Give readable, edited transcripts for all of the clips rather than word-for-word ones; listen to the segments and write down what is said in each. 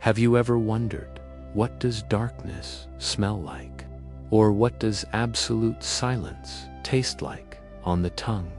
Have you ever wondered, what does darkness smell like? Or what does absolute silence taste like on the tongue?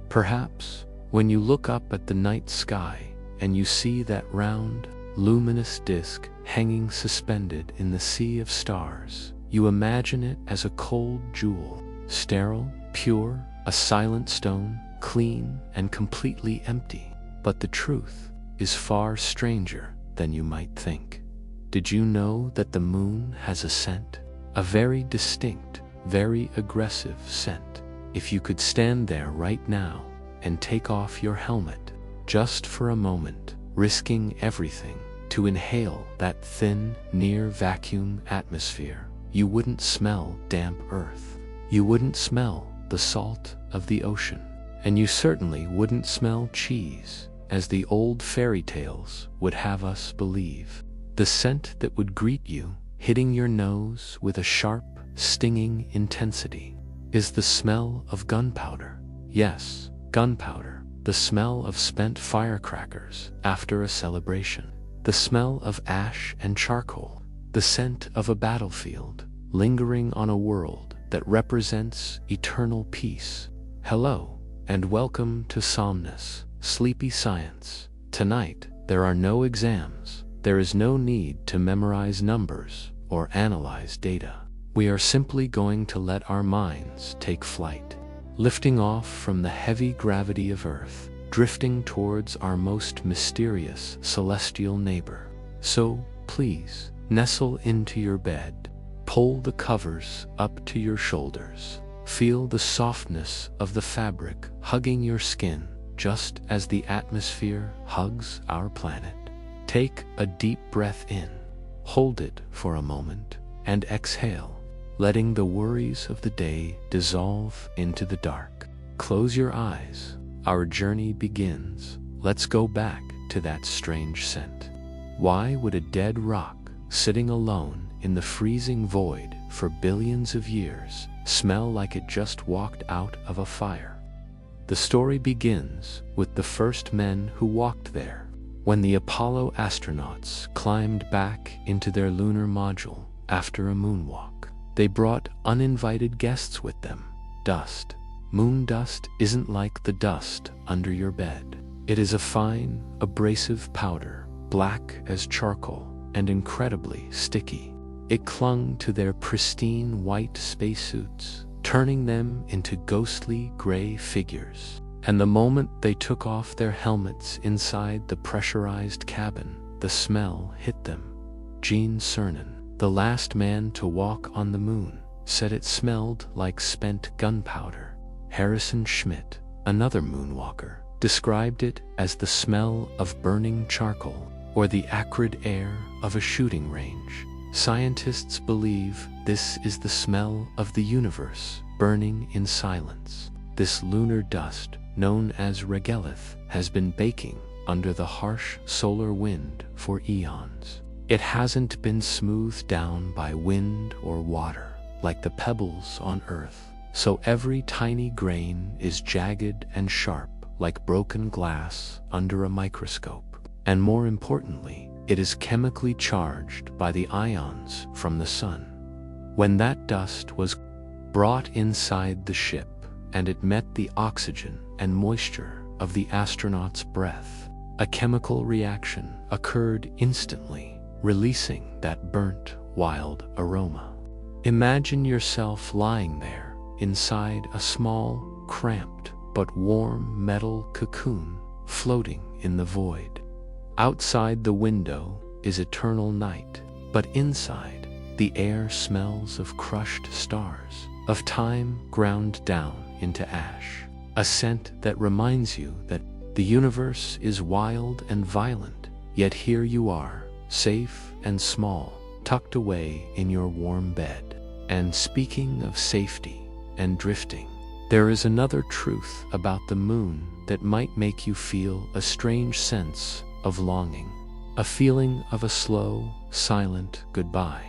Perhaps, when you look up at the night sky and you see that round, luminous disk hanging suspended in the sea of stars, you imagine it as a cold jewel, sterile, pure, a silent stone, clean and completely empty. But the truth is far stranger than you might think. Did you know that the moon has a scent? A very distinct, very aggressive scent. If you could stand there right now and take off your helmet, just for a moment, risking everything to inhale that thin, near vacuum atmosphere, you wouldn't smell damp earth. You wouldn't smell the salt of the ocean. And you certainly wouldn't smell cheese, as the old fairy tales would have us believe. The scent that would greet you, hitting your nose with a sharp, stinging intensity, is the smell of gunpowder. Yes, gunpowder, the smell of spent firecrackers after a celebration, the smell of ash and charcoal, the scent of a battlefield lingering on a world that represents eternal peace. Hello, and welcome to Somnus Sleepy Science. Tonight, there are no exams. There is no need to memorize numbers or analyze data. We are simply going to let our minds take flight, lifting off from the heavy gravity of Earth, drifting towards our most mysterious celestial neighbor. So, please, nestle into your bed, pull the covers up to your shoulders, feel the softness of the fabric hugging your skin just as the atmosphere hugs our planet. Take a deep breath in, hold it for a moment, and exhale, letting the worries of the day dissolve into the dark. Close your eyes. Our journey begins. Let's go back to that strange scent. Why would a dead rock sitting alone in the freezing void for billions of years smell like it just walked out of a fire? The story begins with the first men who walked there. When the Apollo astronauts climbed back into their lunar module after a moonwalk, they brought uninvited guests with them. Dust. Moon dust isn't like the dust under your bed. It is a fine, abrasive powder, black as charcoal and incredibly sticky. It clung to their pristine white spacesuits, turning them into ghostly gray figures. And the moment they took off their helmets inside the pressurized cabin, the smell hit them. Gene Cernan, the last man to walk on the moon, said it smelled like spent gunpowder. Harrison Schmitt, another moonwalker, described it as the smell of burning charcoal or the acrid air of a shooting range. Scientists believe this is the smell of the universe burning in silence. This lunar dust, known as regolith, has been baking under the harsh solar wind for eons. It hasn't been smoothed down by wind or water like the pebbles on Earth, so every tiny grain is jagged and sharp like broken glass under a microscope. And more importantly, it is chemically charged by the ions from the sun. When that dust was brought inside the ship and it met the oxygen and moisture of the astronauts' breath, a chemical reaction occurred instantly, releasing that burnt, wild aroma. Imagine yourself lying there inside a small, cramped, but warm metal cocoon floating in the void. Outside the window is eternal night, but inside, the air smells of crushed stars, of time ground down into ash. A scent that reminds you that the universe is wild and violent, yet here you are, safe and small, tucked away in your warm bed. And speaking of safety and drifting, there is another truth about the moon that might make you feel a strange sense of longing, a feeling of a slow, silent goodbye.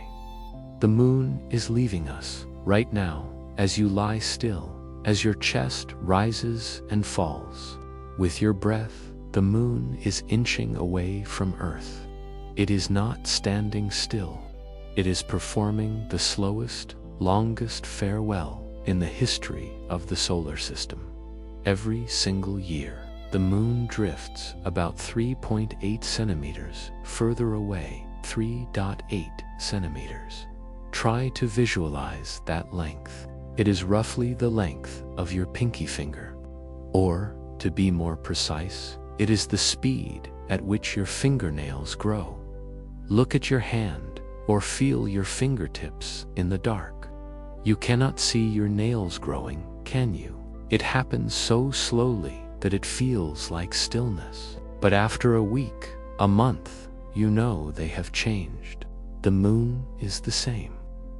The moon is leaving us right now as you lie still, as your chest rises and falls. With your breath, the moon is inching away from Earth. It is not standing still. It is performing the slowest, longest farewell in the history of the solar system. Every single year, the moon drifts about 3.8 centimeters further away, 3.8 centimeters. Try to visualize that length. It is roughly the length of your pinky finger. Or, to be more precise, it is the speed at which your fingernails grow. Look at your hand or feel your fingertips in the dark. You cannot see your nails growing, can you? It happens so slowly that it feels like stillness. But after a week, a month, you know they have changed. The moon is the same.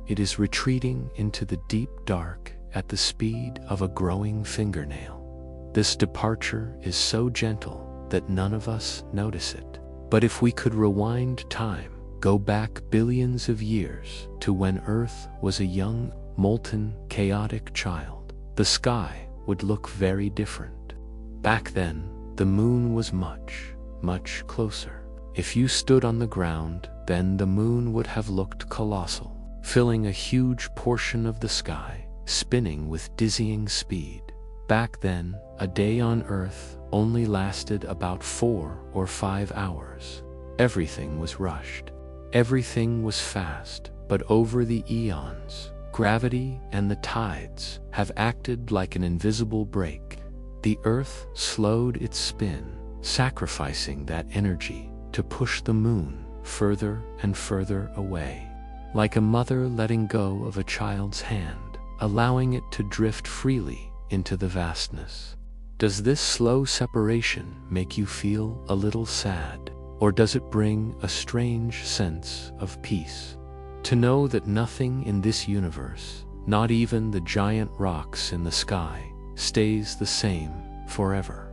It is retreating into the deep dark at the speed of a growing fingernail. This departure is so gentle that none of us notice it. But if we could rewind time, go back billions of years to when Earth was a young, molten, chaotic child, the sky would look very different. Back then, the moon was much, much closer. If you stood on the ground, then the moon would have looked colossal, filling a huge portion of the sky, spinning with dizzying speed. Back then, a day on Earth only lasted about 4 or 5 hours. Everything was rushed. Everything was fast, but over the eons, gravity and the tides have acted like an invisible brake. The Earth slowed its spin, sacrificing that energy to push the moon further and further away. Like a mother letting go of a child's hand, allowing it to drift freely into the vastness. Does this slow separation make you feel a little sad, or does it bring a strange sense of peace? To know that nothing in this universe, not even the giant rocks in the sky, stays the same forever.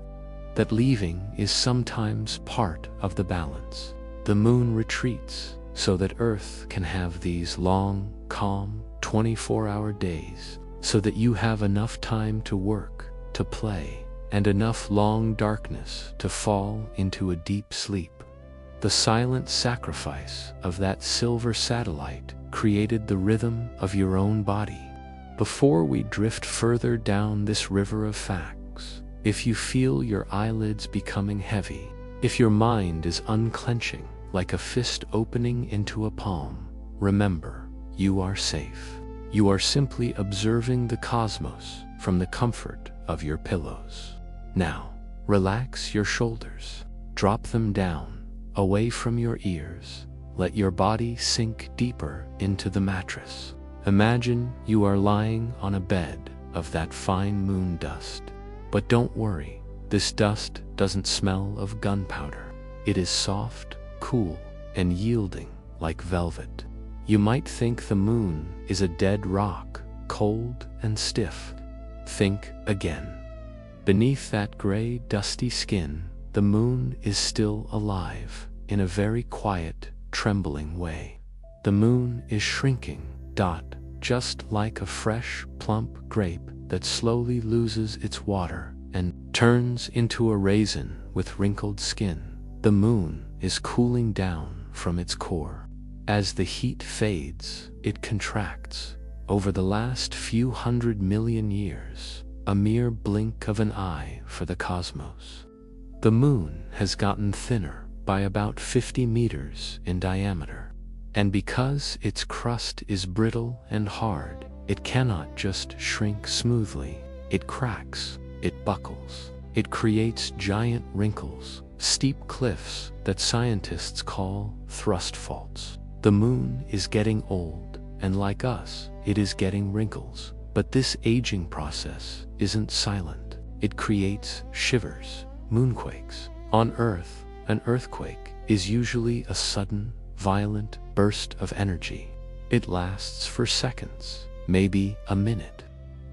That leaving is sometimes part of the balance. The moon retreats so that Earth can have these long, calm, 24-hour days, so that you have enough time to work, to play, and enough long darkness to fall into a deep sleep. The silent sacrifice of that silver satellite created the rhythm of your own body. Before we drift further down this river of facts, if you feel your eyelids becoming heavy, if your mind is unclenching like a fist opening into a palm, remember, you are safe. You are simply observing the cosmos from the comfort of your pillows. Now, relax your shoulders. Drop them down, away from your ears. Let your body sink deeper into the mattress. Imagine you are lying on a bed of that fine moon dust. But don't worry, this dust doesn't smell of gunpowder. It is soft, cool, and yielding like velvet. You might think the moon is a dead rock, cold and stiff. Think again. Beneath that gray, dusty skin, the moon is still alive in a very quiet, trembling way. The moon is shrinking, just like a fresh, plump grape that slowly loses its water and turns into a raisin with wrinkled skin. The moon is cooling down from its core. As the heat fades, it contracts. Over the last few 100 million years, a mere blink of an eye for the cosmos. The moon has gotten thinner by about 50 meters in diameter. And because its crust is brittle and hard, it cannot just shrink smoothly. It cracks, it buckles, it creates giant wrinkles, steep cliffs that scientists call thrust faults. The moon is getting old, and like us, it is getting wrinkles. But this aging process isn't silent. It creates shivers, moonquakes. On Earth, an earthquake is usually a sudden, violent burst of energy. It lasts for seconds, maybe a minute.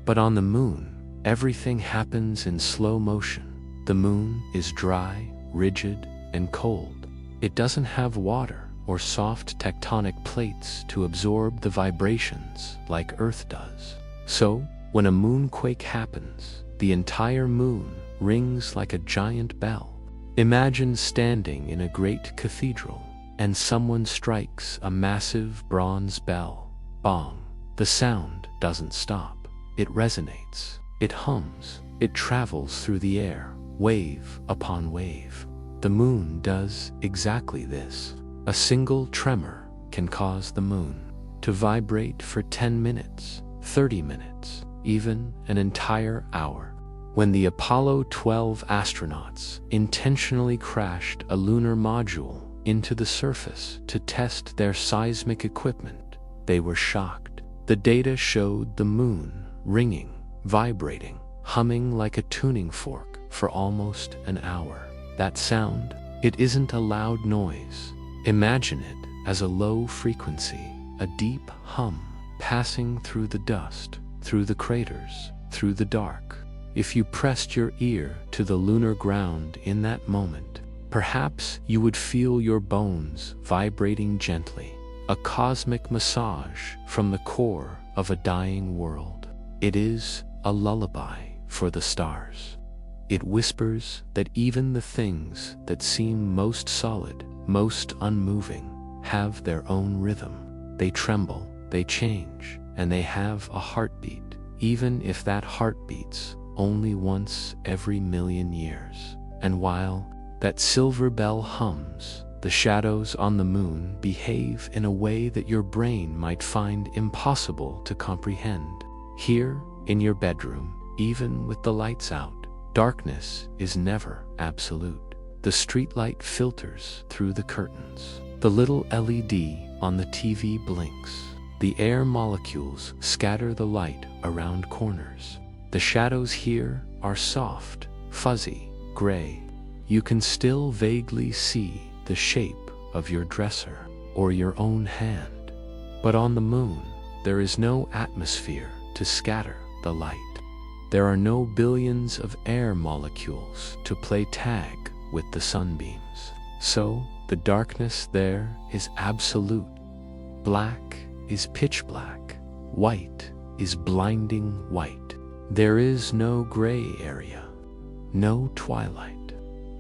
But on the moon, everything happens in slow motion. The moon is dry, rigid, and cold. It doesn't have water or soft tectonic plates to absorb the vibrations like Earth does. So, when a moonquake happens, the entire moon rings like a giant bell. Imagine standing in a great cathedral. and someone strikes a massive bronze bell. Bong. The sound doesn't stop. It resonates. It hums. It travels through the air, wave upon wave. The moon does exactly this. A single tremor can cause the moon to vibrate for 10 minutes, 30 minutes, even an entire hour. When the Apollo 12 astronauts intentionally crashed a lunar module into the surface to test their seismic equipment, they were shocked. The data showed the moon ringing, vibrating, humming like a tuning fork for almost an hour. That sound, it isn't a loud noise. Imagine it as a low frequency, a deep hum passing through the dust, through the craters, through the dark. If you pressed your ear to the lunar ground in that moment, perhaps you would feel your bones vibrating gently, a cosmic massage from the core of a dying world. It is a lullaby for the stars. It whispers that even the things that seem most solid, most unmoving, have their own rhythm. They tremble, they change, and they have a heartbeat, even if that heart beats only once every million years. And while that silver bell hums, the shadows on the moon behave in a way that your brain might find impossible to comprehend. Here, in your bedroom, even with the lights out, darkness is never absolute. The streetlight filters through the curtains. The little LED on the TV blinks. The air molecules scatter the light around corners. The shadows here are soft, fuzzy, gray. You can still vaguely see the shape of your dresser or your own hand. But on the moon, there is no atmosphere to scatter the light. There are no billions of air molecules to play tag with the sunbeams. So, the darkness there is absolute. Black is pitch black. White is blinding white. There is no gray area, no twilight.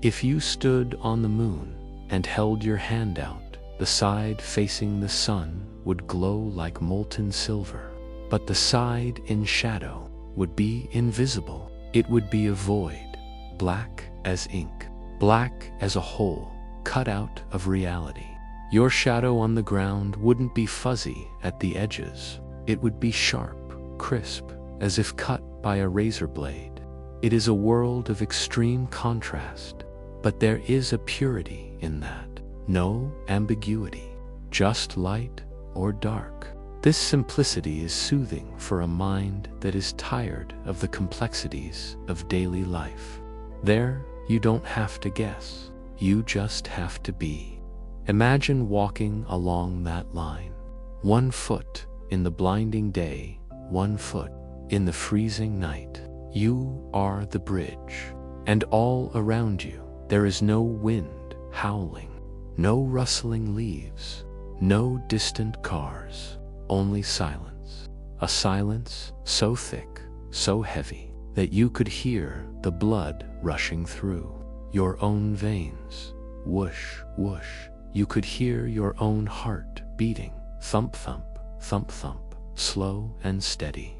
If you stood on the moon and held your hand out, the side facing the sun would glow like molten silver. But the side in shadow would be invisible. It would be a void, black as ink, black as a hole cut out of reality. Your shadow on the ground wouldn't be fuzzy at the edges. It would be sharp, crisp, as if cut by a razor blade. It is a world of extreme contrast, but there is a purity in that. No ambiguity, just light or dark. This simplicity is soothing for a mind that is tired of the complexities of daily life. There, you don't have to guess. You just have to be. Imagine walking along that line. 1 foot in the blinding day, 1 foot in the freezing night. You are the bridge. And all around you, there is no wind howling, no rustling leaves, no distant cars. Only silence. A silence so thick, so heavy, that you could hear the blood rushing through your own veins. Whoosh, whoosh. You could hear your own heart beating. Thump, thump, thump, thump, slow and steady.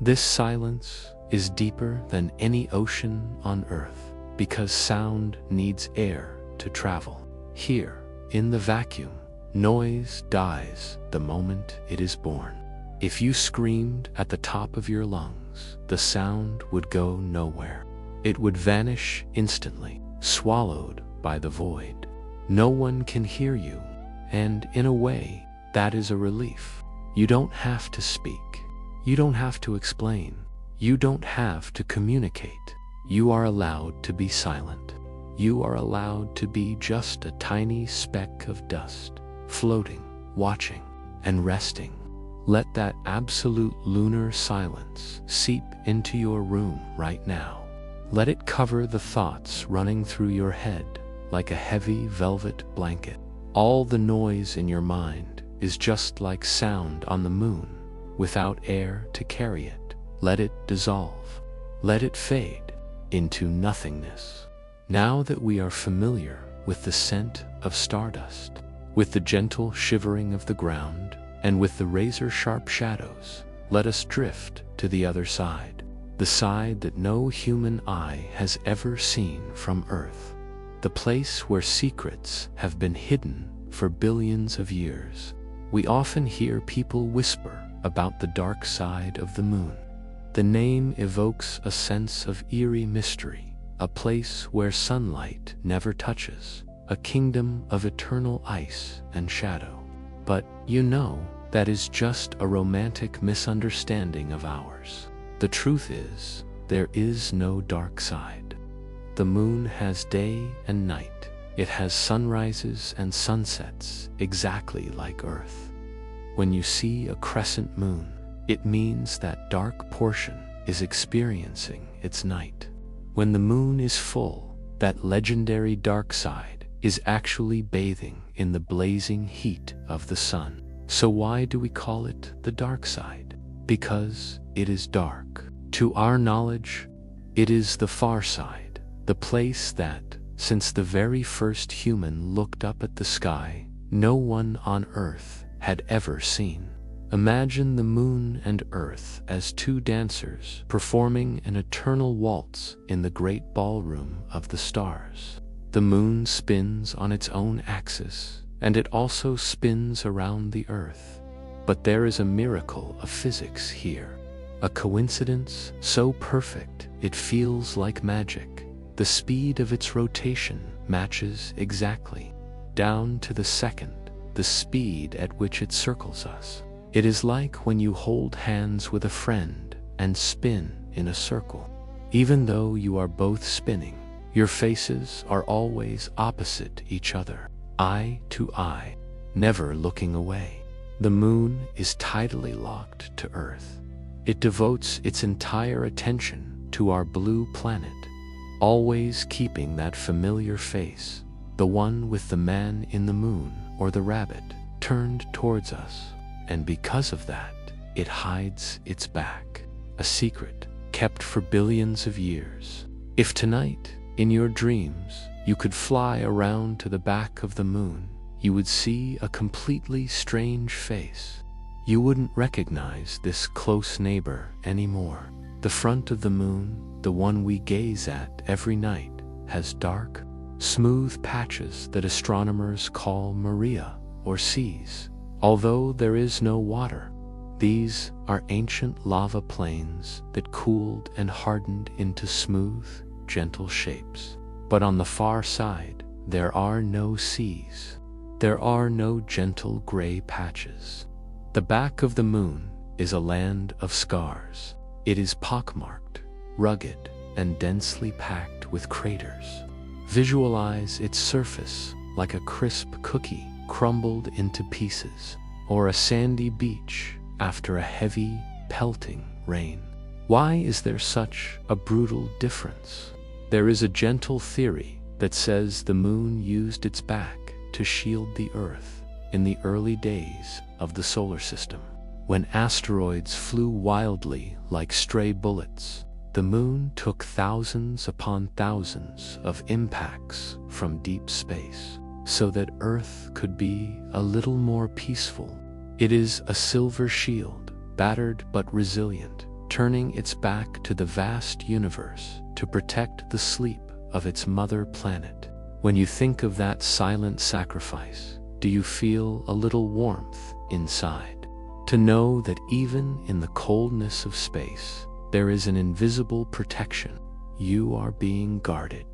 This silence is deeper than any ocean on earth, because sound needs air to travel. Here, in the vacuum, noise dies the moment it is born. If you screamed at the top of your lungs, the sound would go nowhere. It would vanish instantly, swallowed by the void. No one can hear you, and in a way, that is a relief. You don't have to speak. You don't have to explain. You don't have to communicate. You are allowed to be silent. You are allowed to be just a tiny speck of dust, floating, watching, and resting. Let that absolute lunar silence seep into your room right now. Let it cover the thoughts running through your head like a heavy velvet blanket. All the noise in your mind is just like sound on the moon, without air to carry it. Let it dissolve. Let it fade into nothingness. Now that we are familiar with the scent of stardust, With the gentle shivering of the ground, and with the razor-sharp shadows, let us drift to the other side, the side that no human eye has ever seen from Earth, the place where secrets have been hidden for billions of years. We often hear people whisper about the dark side of the moon. The name evokes a sense of eerie mystery, a place where sunlight never touches, a kingdom of eternal ice and shadow. But you know, that is just a romantic misunderstanding of ours. The truth is, there is no dark side. The moon has day and night. It has sunrises and sunsets exactly like Earth. When you see a crescent moon, it means that dark portion is experiencing its night. When the moon is full, that legendary dark side is actually bathing in the blazing heat of the sun. So why do we call it the dark side? Because it is dark. To our knowledge, it is the far side, the place that, since the very first human looked up at the sky, no one on Earth had ever seen. Imagine the moon and Earth as two dancers performing an eternal waltz in the great ballroom of the stars. The moon spins on its own axis, and it also spins around the Earth. But there is a miracle of physics here, a coincidence so perfect it feels like magic. The speed of its rotation matches exactly, down to the second, the speed at which it circles us. It is like when you hold hands with a friend and spin in a circle. Even though you are both spinning, your faces are always opposite each other, eye to eye, never looking away. The moon is tidally locked to Earth. It devotes its entire attention to our blue planet, always keeping that familiar face, the one with the man in the moon or the rabbit, turned towards us. And because of that, it hides its back, a secret kept for billions of years. If tonight, in your dreams, you could fly around to the back of the moon, you would see a completely strange face. You wouldn't recognize this close neighbor anymore. The front of the moon, the one we gaze at every night, has dark, smooth patches that astronomers call Maria or seas. Although there is no water, these are ancient lava plains that cooled and hardened into smooth, gentle shapes. But on the far side, there are no seas. There are no gentle gray patches. The back of the moon is a land of scars. It is pockmarked, rugged, and densely packed with craters. Visualize its surface like a crisp cookie crumbled into pieces, or a sandy beach after a heavy, pelting rain. Why is there such a brutal difference? There is a gentle theory that says the moon used its back to shield the Earth in the early days of the solar system. When asteroids flew wildly like stray bullets, the moon took thousands upon thousands of impacts from deep space, so that Earth could be a little more peaceful. It is a silver shield, battered but resilient, turning its back to the vast universe to protect the sleep of its mother planet. When you think of that silent sacrifice, do you feel a little warmth inside? To know that even in the coldness of space, there is an invisible protection. You are being guarded,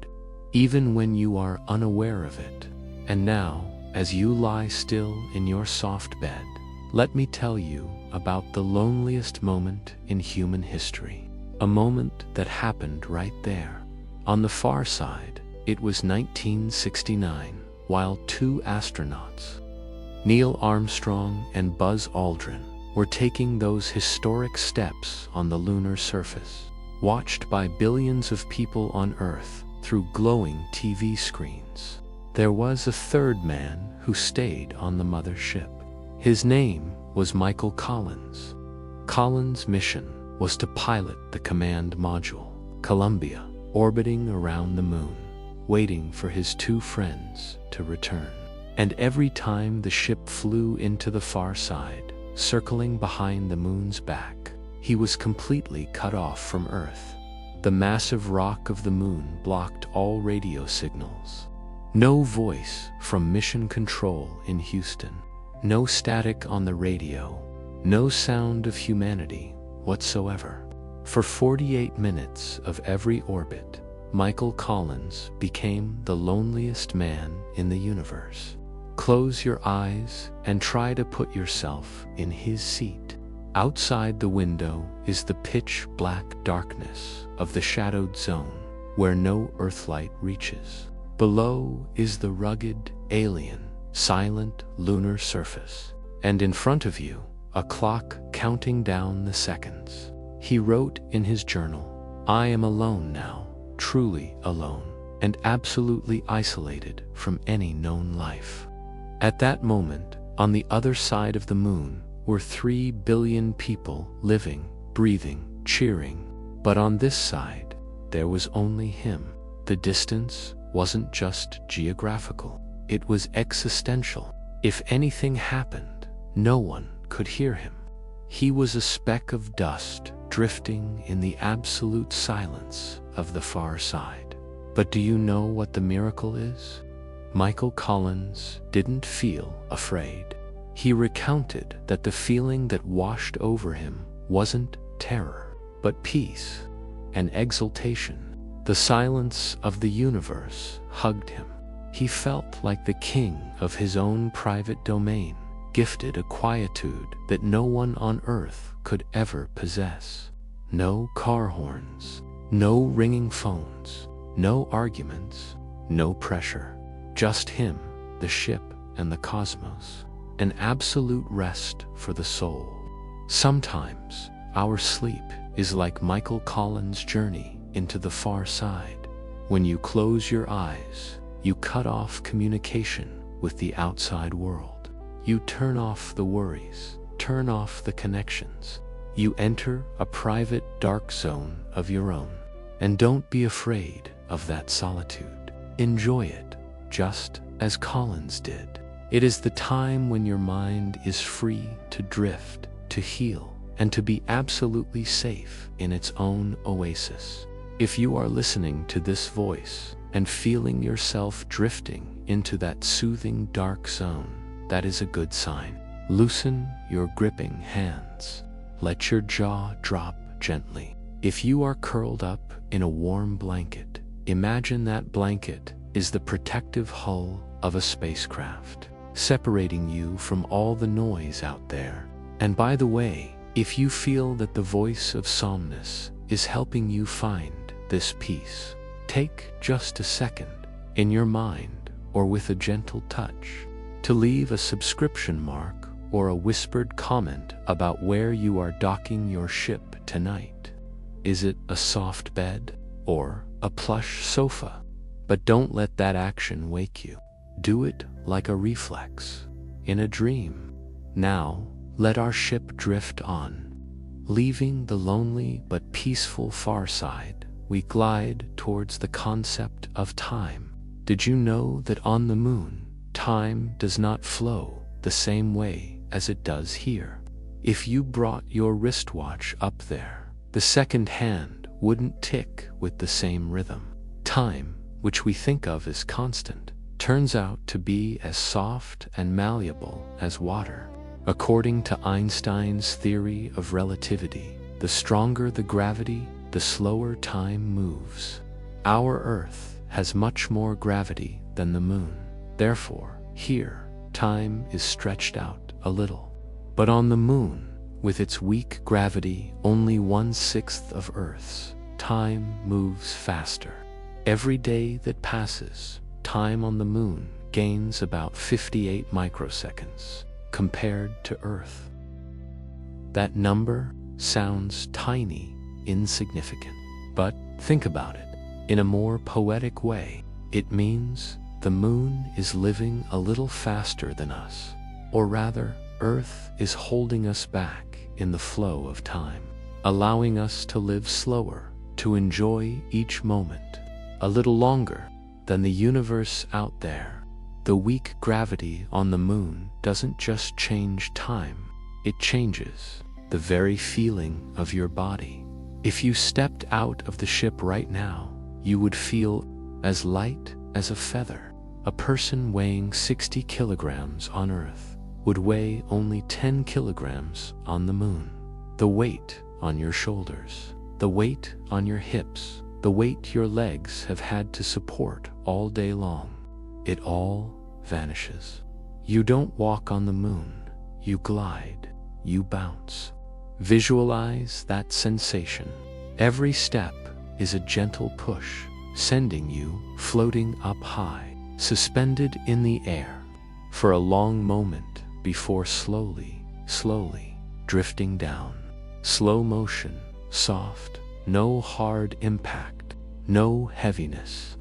even when you are unaware of it. And now, as you lie still in your soft bed, let me tell you about the loneliest moment in human history. A moment that happened right there. On the far side, it was 1969, while two astronauts, Neil Armstrong and Buzz Aldrin, were taking those historic steps on the lunar surface, watched by billions of people on Earth through glowing TV screens. There was a third man who stayed on the mothership. His name was Michael Collins. Collins' mission was to pilot the command module, Columbia, orbiting around the moon, waiting for his two friends to return. And every time the ship flew into the far side, circling behind the moon's back, he was completely cut off from Earth. The massive rock of the moon blocked all radio signals. No voice from mission control in Houston. No static on the radio. No sound of humanity whatsoever. For 48 minutes of every orbit, Michael Collins became the loneliest man in the universe. Close your eyes and try to put yourself in his seat. Outside the window is the pitch-black darkness of the shadowed zone, where no earthlight reaches. Below is the rugged, alien, silent lunar surface, and in front of you, a clock counting down the seconds. He wrote in his journal, "I am alone now, truly alone, and absolutely isolated from any known life." At that moment, on the other side of the moon, were 3 billion people living, breathing, cheering. But on this side, there was only him. The distance wasn't just geographical, it was existential. If anything happened, no one could hear him. He was a speck of dust drifting in the absolute silence of the far side. But do you know what the miracle is? Michael Collins didn't feel afraid. He recounted that the feeling that washed over him wasn't terror, but peace and exultation. The silence of the universe hugged him. He felt like the king of his own private domain, gifted a quietude that no one on earth could ever possess. No car horns, no ringing phones, no arguments, no pressure. Just him, the ship, and the cosmos. An absolute rest for the soul. Sometimes, our sleep is like Michael Collins' journey into the far side. When you close your eyes, you cut off communication with the outside world. You turn off the worries, turn off the connections. You enter a private dark zone of your own. And don't be afraid of that solitude. Enjoy it, just as Collins did. It is the time when your mind is free to drift, to heal, and to be absolutely safe in its own oasis. If you are listening to this voice and feeling yourself drifting into that soothing dark zone, that is a good sign. Loosen your gripping hands. Let your jaw drop gently. If you are curled up in a warm blanket, imagine that blanket is the protective hull of a spacecraft, separating you from all the noise out there. And by the way, if you feel that the voice of Somnus is helping you find this peace, take just a second, in your mind or with a gentle touch, to leave a subscription mark or a whispered comment about where you are docking your ship tonight. Is it a soft bed or a plush sofa? But don't let that action wake you. Do it like a reflex, in a dream. Now, let our ship drift on. Leaving the lonely but peaceful far side, we glide towards the concept of time. Did you know that on the moon, time does not flow the same way as it does here? If you brought your wristwatch up there, the second hand wouldn't tick with the same rhythm. Time, which we think of as constant, turns out to be as soft and malleable as water. According to Einstein's theory of relativity, the stronger the gravity, the slower time moves. Our Earth has much more gravity than the moon. Therefore, here, time is stretched out a little. But on the moon, with its weak gravity only 1/6 of Earth's, time moves faster. Every day that passes, time on the moon gains about 58 microseconds compared to Earth. That number sounds tiny, insignificant. But think about it. In a more poetic way, it means the moon is living a little faster than us. Or rather, Earth is holding us back in the flow of time, allowing us to live slower, to enjoy each moment a little longer than the universe out there. The weak gravity on the moon doesn't just change time, it changes the very feeling of your body. If you stepped out of the ship right now, you would feel as light as a feather. A person weighing 60 kilograms on Earth would weigh only 10 kilograms on the moon. The weight on your shoulders, the weight on your hips, the weight your legs have had to support all day long, it all vanishes. You don't walk on the moon, you glide, you bounce. Visualize that sensation. Every step is a gentle push, sending you floating up high, suspended in the air, for a long moment before slowly drifting down. Slow motion, soft, no hard impact, no heaviness.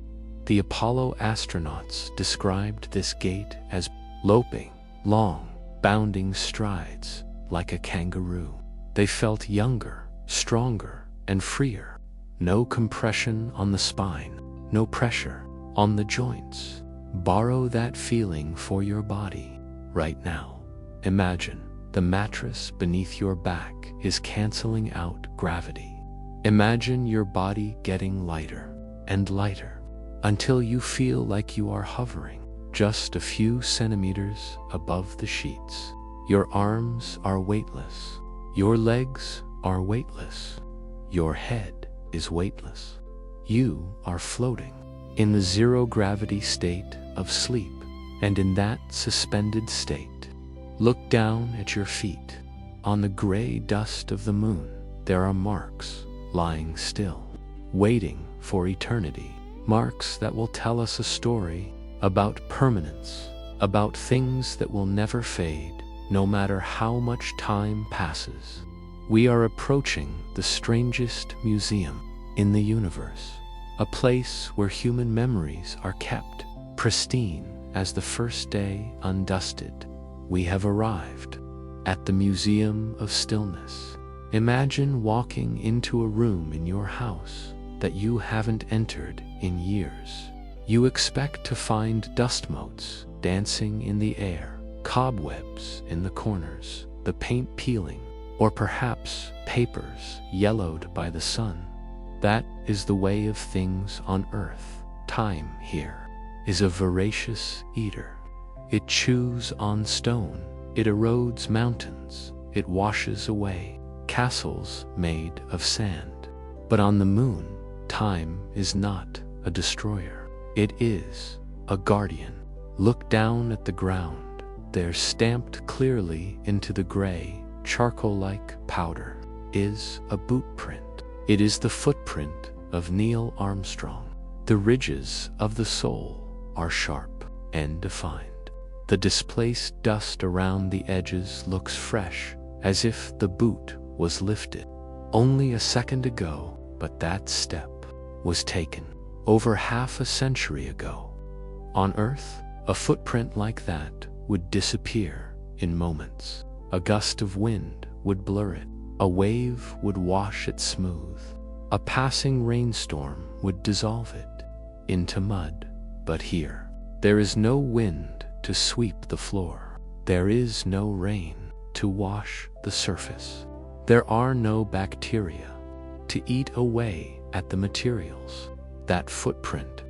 The Apollo astronauts described this gait as loping, long, bounding strides like a kangaroo. They felt younger, stronger, and freer. No compression on the spine, no pressure on the joints. Borrow that feeling for your body right now. Imagine the mattress beneath your back is canceling out gravity. Imagine your body getting lighter and lighter until you feel like you are hovering just a few centimeters above the sheets. Your arms are weightless. Your legs are weightless. Your head is weightless. You are floating in the zero-gravity state of sleep, and in that suspended state, look down at your feet. On the gray dust of the moon, there are marks lying still, waiting for eternity. Marks that will tell us a story about permanence, about things that will never fade, no matter how much time passes. We are approaching the strangest museum in the universe, a place where human memories are kept pristine as the first day undusted. We have arrived at the Museum of Stillness. Imagine walking into a room in your house that you haven't entered in years. You expect to find dust motes dancing in the air, cobwebs in the corners, the paint peeling, or perhaps papers yellowed by the sun. That is the way of things on Earth. Time here is a voracious eater. It chews on stone, it erodes mountains, it washes away castles made of sand. But on the moon, time is not a destroyer. It is a guardian. Look down at the ground. There, stamped clearly into the gray, charcoal-like powder, is a boot print. It is the footprint of Neil Armstrong. The ridges of the sole are sharp and defined. The displaced dust around the edges looks fresh, as if the boot was lifted only a second ago, but that step was taken over half a century ago. On Earth, a footprint like that would disappear in moments. A gust of wind would blur it. A wave would wash it smooth. A passing rainstorm would dissolve it into mud. But here, there is no wind to sweep the floor. There is no rain to wash the surface. There are no bacteria to eat away at the materials. That footprint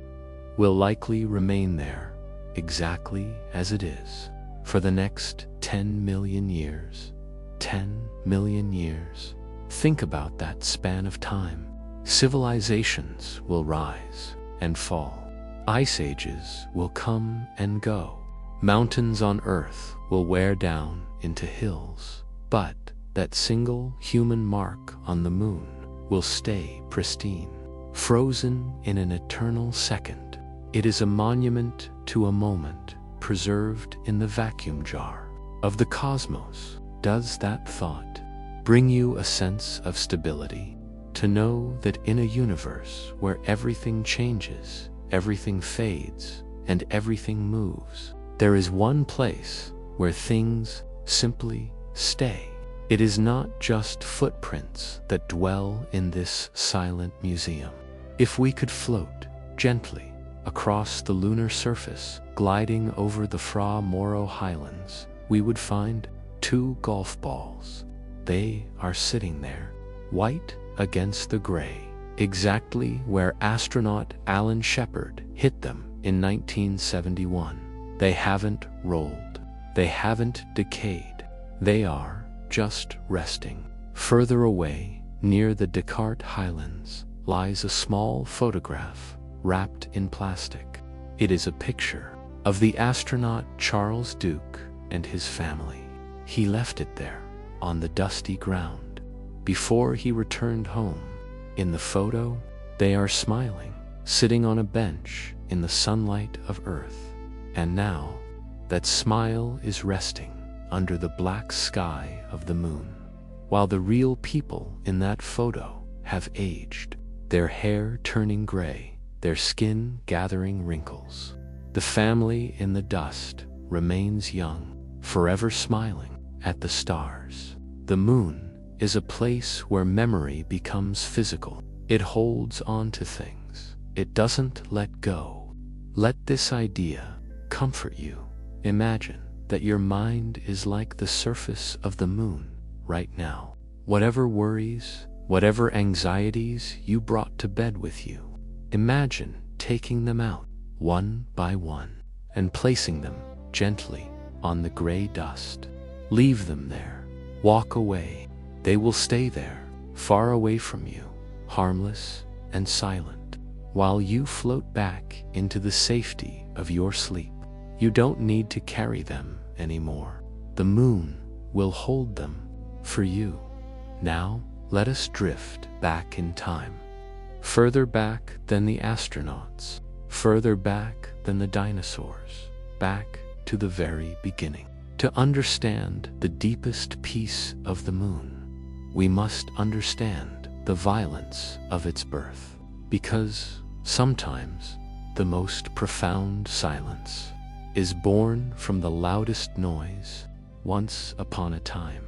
will likely remain there exactly as it is for the next 10 million years. 10 million years. Think about that span of time. Civilizations will rise and fall. Ice ages will come and go. Mountains on Earth will wear down into hills. But that single human mark on the moon will stay pristine, frozen in an eternal second. It is a monument to a moment preserved in the vacuum jar of the cosmos. Does that thought bring you a sense of stability? To know that in a universe where everything changes, everything fades, and everything moves, there is one place where things simply stay. It is not just footprints that dwell in this silent museum. If we could float gently across the lunar surface gliding over the Fra Mauro highlands, we would find 2 golf balls. They are sitting there, white against the gray, exactly where astronaut Alan Shepard hit them in 1971. They haven't rolled. They haven't decayed. They are just resting. Further away, near the Descartes Highlands, lies a small photograph wrapped in plastic. It is a picture of the astronaut Charles Duke and his family. He left it there on the dusty ground before he returned home. In the photo, they are smiling, sitting on a bench in the sunlight of Earth. And now, that smile is resting under the black sky of the moon, while the real people in that photo have aged, their hair turning gray, their skin gathering wrinkles. The family in the dust remains young, forever smiling at the stars. The moon is a place where memory becomes physical. It holds on to things. It doesn't let go. Let this idea comfort you. Imagine that your mind is like the surface of the moon right now. Whatever worries, whatever anxieties you brought to bed with you, imagine taking them out one by one and placing them gently on the gray dust. Leave them there. Walk away. They will stay there, far away from you, harmless and silent, while you float back into the safety of your sleep. You don't need to carry them anymore. The moon will hold them for you. Now, let us drift back in time. Further back than the astronauts, further back than the dinosaurs, back to the very beginning. To understand the deepest peace of the moon, we must understand the violence of its birth, because sometimes the most profound silence is born from the loudest noise. Once upon a time,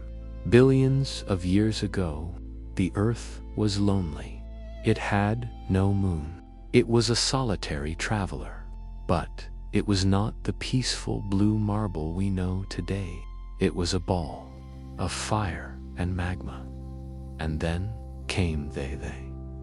billions of years ago, the Earth was lonely. It had no moon. It was a solitary traveler, but it was not the peaceful blue marble we know today. It was a ball of fire and magma. And then came they.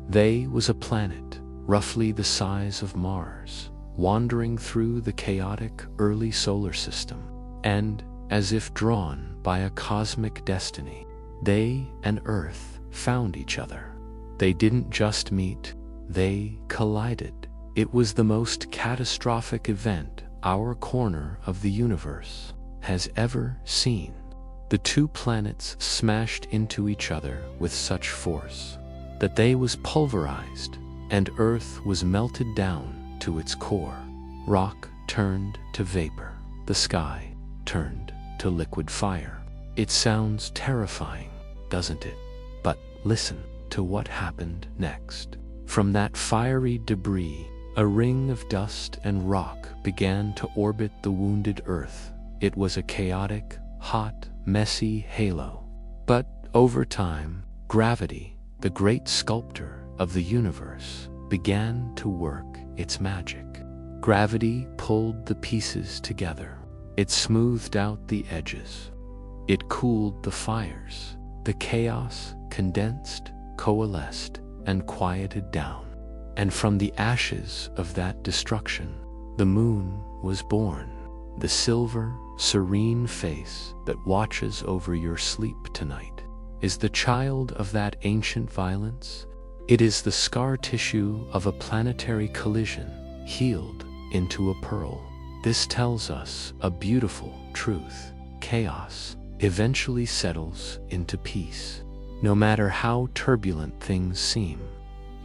They was a planet roughly the size of Mars, wandering through the chaotic early solar system. And, as if drawn by a cosmic destiny, they and Earth found each other. They didn't just meet, they collided. It was the most catastrophic event our corner of the universe has ever seen. The 2 planets smashed into each other with such force that they was pulverized, and Earth was melted down to its core. Rock turned to vapor. The sky turned to liquid fire. It sounds terrifying, doesn't it? But listen to what happened next. From that fiery debris, a ring of dust and rock began to orbit the wounded Earth. It was a chaotic, hot, messy halo. But over time, gravity, the great sculptor of the universe, began to work its magic. Gravity pulled the pieces together. It smoothed out the edges. It cooled the fires. The chaos condensed, coalesced, and quieted down. And from the ashes of that destruction, the moon was born. The silver, serene face that watches over your sleep tonight is the child of that ancient violence. It is the scar tissue of a planetary collision healed into a pearl. This tells us a beautiful truth. Chaos eventually settles into peace. No matter how turbulent things seem,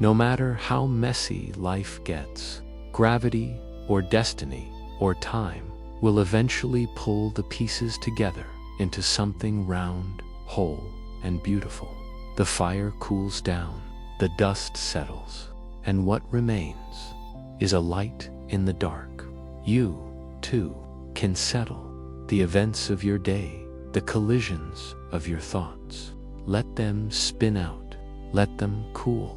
no matter how messy life gets, gravity or destiny or time will eventually pull the pieces together into something round, whole, and beautiful. The fire cools down, the dust settles, and what remains is a light in the dark. You, too, can settle the events of your day, the collisions of your thoughts. Let them spin out. Let them cool.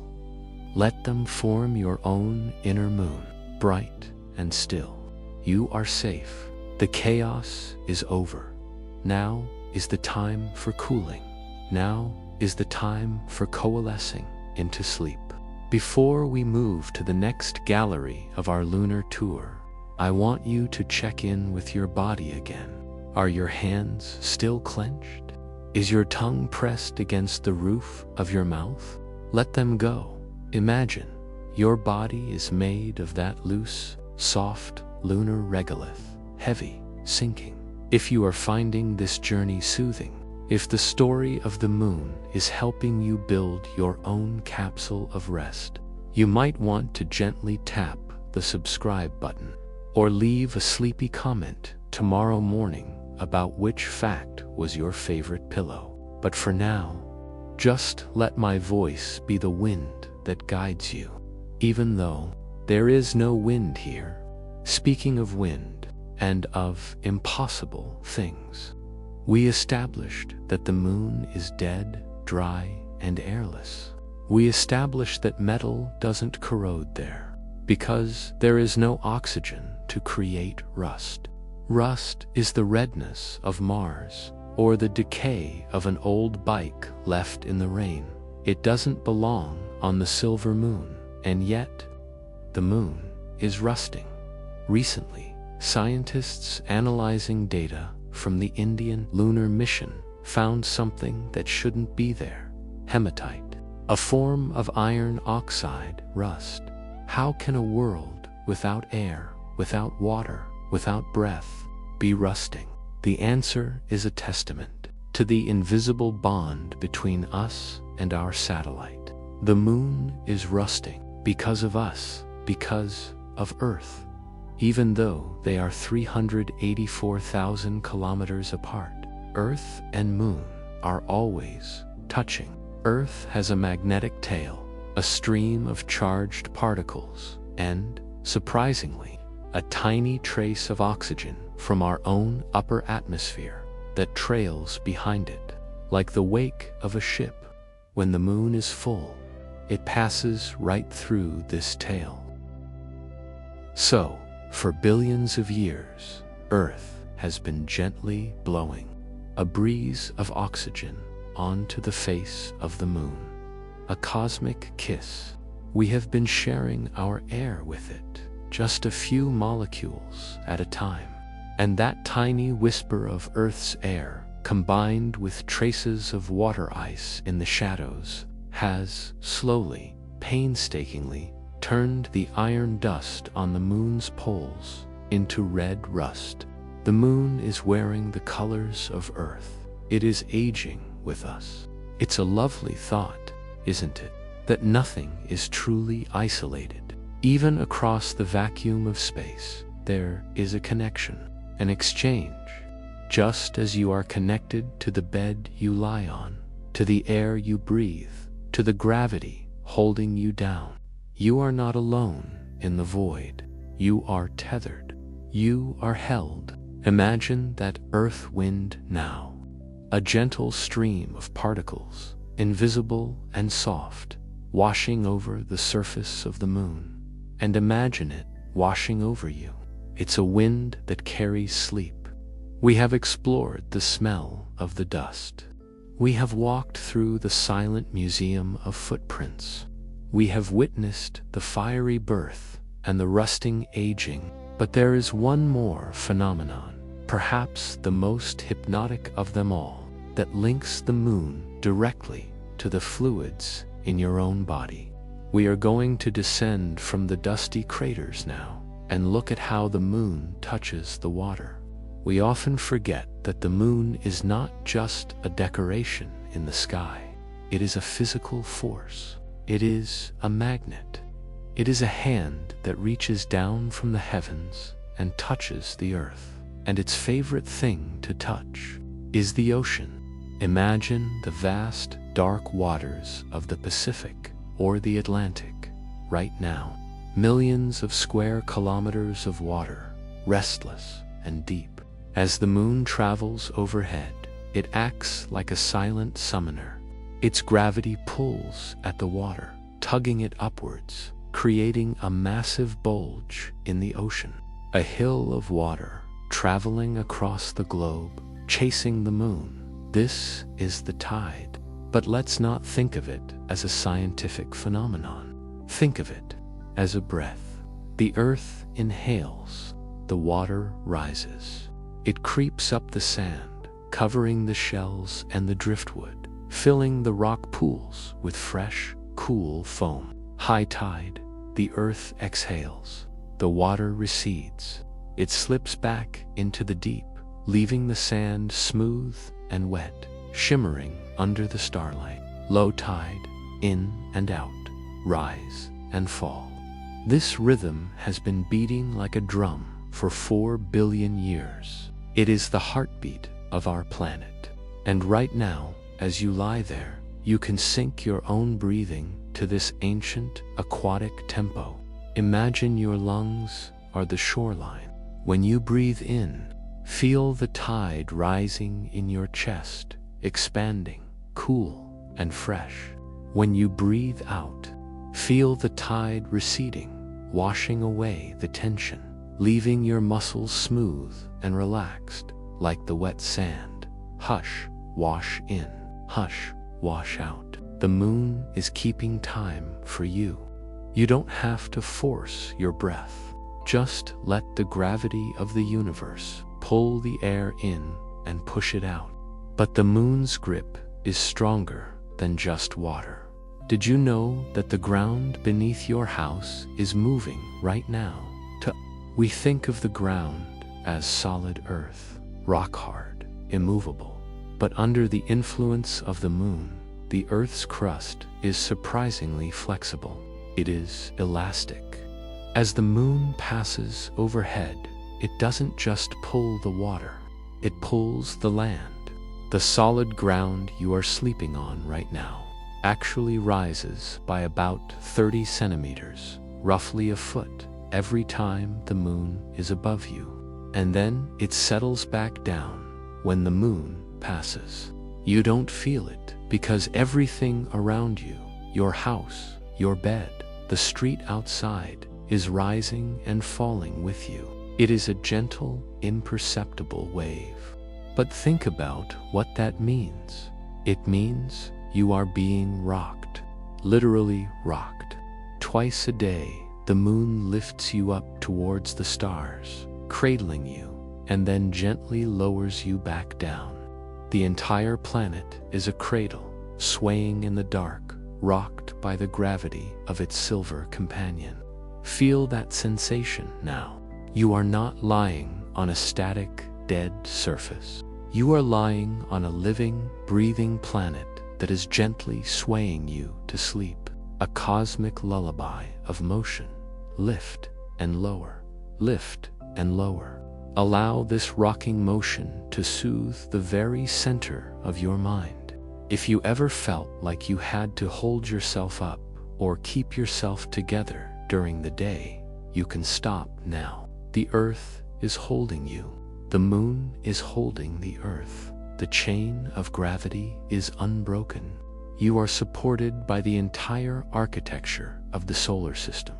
Let them form your own inner moon, bright and still. You are safe. The chaos is over. Now is the time for cooling. Now is the time for coalescing into sleep. Before we move to the next gallery of our lunar tour, I want you to check in with your body again. Are your hands still clenched? Is your tongue pressed against the roof of your mouth? Let them go. Imagine your body is made of that loose, soft, lunar regolith, heavy, sinking. If you are finding this journey soothing, if the story of the moon is helping you build your own capsule of rest, you might want to gently tap the subscribe button or leave a sleepy comment tomorrow morning about which fact was your favorite pillow. But for now, just let my voice be the wind that guides you, even though there is no wind here. Speaking of wind and of impossible things, we established that the moon is dead, dry, and airless. We established that metal doesn't corrode there because there is no oxygen to create rust. Rust is the redness of Mars or the decay of an old bike left in the rain. It doesn't belong on the silver moon, and yet the moon is rusting. Recently, scientists analyzing data from the Indian lunar mission found something that shouldn't be there: hematite, a form of iron oxide rust. How can a world without air, without water, without breath be rusting? The answer is a testament to the invisible bond between us and our satellite. The moon is rusting because of us, because of Earth. Even though they are 384,000 kilometers apart, Earth and moon are always touching. Earth has a magnetic tail, a stream of charged particles, and, surprisingly, a tiny trace of oxygen from our own upper atmosphere that trails behind it. Like the wake of a ship, when the moon is full, it passes right through this tail. So, for billions of years, Earth has been gently blowing a breeze of oxygen onto the face of the moon. A cosmic kiss. We have been sharing our air with it, just a few molecules at a time. And that tiny whisper of Earth's air, combined with traces of water ice in the shadows, has slowly, painstakingly turned the iron dust on the moon's poles into red rust. The moon is wearing the colors of Earth. It is aging with us. It's a lovely thought, isn't it? That nothing is truly isolated. Even across the vacuum of space, there is a connection, an exchange. Just as you are connected to the bed you lie on, to the air you breathe, to the gravity holding you down, you are not alone in the void. You are tethered. You are held. Imagine that earth wind now, a gentle stream of particles, invisible and soft, washing over the surface of the moon. And imagine it washing over you. It's a wind that carries sleep. We have explored the smell of the dust. We have walked through the silent museum of footprints. We have witnessed the fiery birth and the rusting aging. But there is one more phenomenon, perhaps the most hypnotic of them all, that links the moon directly to the fluids in your own body. We are going to descend from the dusty craters now and look at how the moon touches the water. We often forget that the moon is not just a decoration in the sky. It is a physical force. It is a magnet. It is a hand that reaches down from the heavens and touches the earth. And its favorite thing to touch is the ocean. Imagine the vast, dark waters of the Pacific or the Atlantic right now. Millions of square kilometers of water, restless and deep. As the moon travels overhead, it acts like a silent summoner. Its gravity pulls at the water, tugging it upwards, creating a massive bulge in the ocean. a hill of water traveling across the globe, chasing the moon. This is the tide. But let's not think of it as a scientific phenomenon. Think of it as a breath. The earth inhales, the water rises. It creeps up the sand, covering the shells and the driftwood, filling the rock pools with fresh, cool foam. High tide, the earth exhales. The water recedes. It slips back into the deep, leaving the sand smooth and wet, shimmering under the starlight. Low tide, in and out, rise and fall. This rhythm has been beating like a drum for 4 billion years. It is the heartbeat of our planet. And right now, as you lie there, you can sync your own breathing to this ancient aquatic tempo. Imagine your lungs are the shoreline. When you breathe in, feel the tide rising in your chest, expanding, cool and fresh. When you breathe out, feel the tide receding, washing away the tension, leaving your muscles smooth and relaxed like the wet sand. Hush, wash in. Hush, wash out. The moon is keeping time for you. You don't have to force your breath. Just let the gravity of the universe pull the air in and push it out. But the moon's grip is stronger than just water. Did you know that the ground beneath your house is moving right now? We think of the ground as solid earth, rock hard, immovable. But under the influence of the moon, the earth's crust is surprisingly flexible. It is elastic. As the moon passes overhead, it doesn't just pull the water, it pulls the land. The solid ground you are sleeping on right now actually rises by about 30 centimeters, roughly a foot, every time the moon is above you. And then it settles back down when the moon passes. You don't feel it because everything around you, your house, your bed, the street outside, is rising and falling with you. It is a gentle, imperceptible wave. But think about what that means. It means you are being rocked, literally rocked. Twice a day, the moon lifts you up towards the stars, cradling you, and then gently lowers you back down. The entire planet is a cradle, swaying in the dark, rocked by the gravity of its silver companion. Feel that sensation now. You are not lying on a static, dead surface. You are lying on a living, breathing planet that is gently swaying you to sleep. A cosmic lullaby of motion. Lift and lower, lift and lower. Allow this rocking motion to soothe the very center of your mind. If you ever felt like you had to hold yourself up or keep yourself together during the day, you can stop now. The earth is holding you. The moon is holding the earth. The chain of gravity is unbroken. You are supported by the entire architecture of the solar system.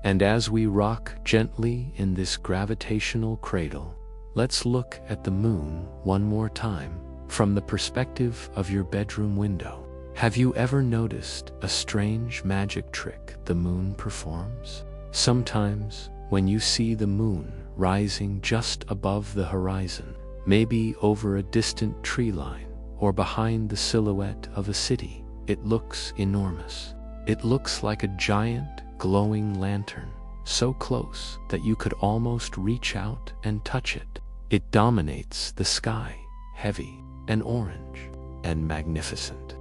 And as we rock gently in this gravitational cradle, let's look at the moon one more time from the perspective of your bedroom window. Have you ever noticed a strange magic trick the moon performs? Sometimes, when you see the moon rising just above the horizon, maybe over a distant tree line or behind the silhouette of a city, it looks enormous. It looks like a giant, glowing lantern, so close that you could almost reach out and touch it. It dominates the sky, heavy and orange and magnificent.